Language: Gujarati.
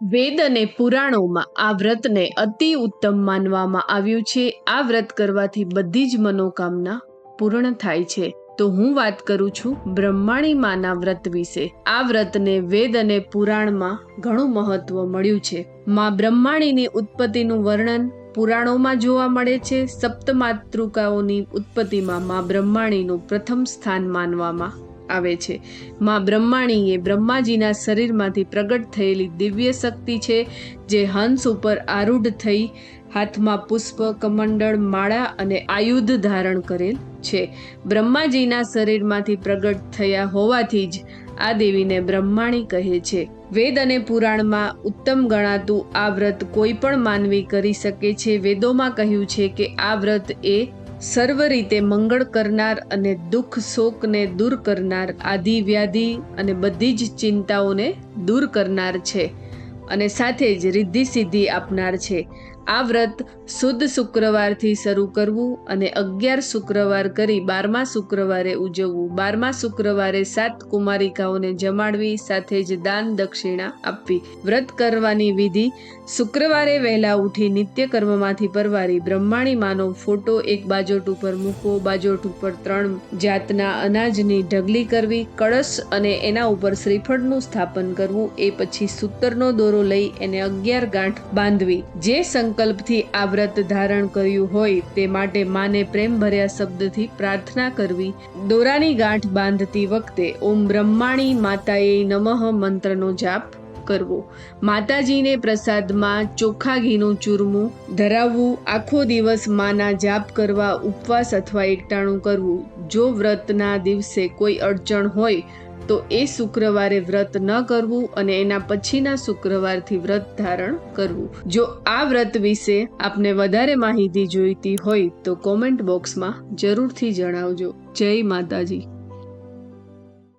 વેદ અને પુરાણોમાં આ વ્રતને અતિ ઉત્તમ માનવામાં આવ્યું છે. આ વ્રત કરવાથી બધી જ મનોકામના પૂર્ણ થાય છે. તો હું વાત કરું છું બ્રહ્માણી માના વ્રત વિશે. આ વ્રતને વેદ અને પુરાણમાં ઘણું મહત્વ મળ્યું છે. માં બ્રહ્માણીની ઉત્પત્તિનું વર્ણન પુરાણોમાં જોવા મળે છે. સપ્તમાતૃકાઓની ઉત્પત્તિમાં માં બ્રહ્માણીનું પ્રથમ સ્થાન માનવામાં આવે છે. માં બ્રહ્માણી એ બ્રહ્માજીના શરીરમાંથી પ્રગટ થયેલી દિવ્ય શક્તિ છે, જે હંસ ઉપર આરૂઢ થઈ હાથમાં પુષ્પ, કમંડળ, માળા અને આયુધ ધારણ કરેલ છે. બ્રહ્માજીના શરીરમાંથી પ્રગટ થયા હોવાથી જ આ દેવીને બ્રહ્માણી કહે છે. વેદ અને પુરાણમાં ઉત્તમ ગણાતું આ વ્રત કોઈ પણ માનવી કરી શકે છે. વેદોમાં કહ્યું છે કે આ વ્રત એ સર્વ રીતે મંગળ કરનાર અને દુઃખ શોકને દૂર કરનાર, આદિ વ્યાધિ અને બધી જ ચિંતાઓને દૂર કરનાર છે અને સાથે જ રિદ્ધિ સિદ્ધિ આપનાર છે. આ વ્રત શુદ્ધ શુક્રવારથી શરૂ કરવું અને 11 શુક્રવાર કરી 12મા શુક્રવારે ઉજવવું. 12મા શુક્રવારે 7 કુમારિકાઓને જમાડવી, સાથે જ દાન દક્ષિણા આપવી. વ્રત કરવાની વિધિ: શુક્રવારે વહેલા ઉઠી નિત્ય કર્મમાંથી પરવારી બ્રહ્માણી માનો ફોટો એક બાજોટ ઉપર મૂકવો. બાજોટ ઉપર 3 જાતના અનાજની ઢગલી કરવી, કળશ અને એના ઉપર શ્રીફળનું સ્થાપન કરવું. એ પછી સૂતરનો દોરો લઈ એને 11 ગાંઠ બાંધવી. જે સંકલ્પથી આ વ્રત ધારણ કર્યું હોય તે માટે માને પ્રેમભર્યા શબ્દથી પ્રાર્થના કરવી. દોરાની ગાંઠ બાંધતી વખતે ઓમ બ્રહ્માણી માતાએ નમઃ મંત્રનો જાપ કરવો. માતાજીને પ્રસાદમાં ચોખા ઘીનું ચૂરમું ધરાવવું. આખો દિવસ માના જાપ કરવા, ઉપવાસ અથવા એકટાણું કરવું. જો વ્રતના દિવસે કોઈ અડચણ હોય તો એ શુક્રવારે વ્રત ન કરવું અને એના પછીના શુક્રવારથી વ્રત ધારણ કરવું. જો આ વ્રત વિશે આપને વધારે માહિતી જોઈતી હોય તો કોમેન્ટ બોક્સમાં જરૂરથી જણાવજો. જય માતાજી.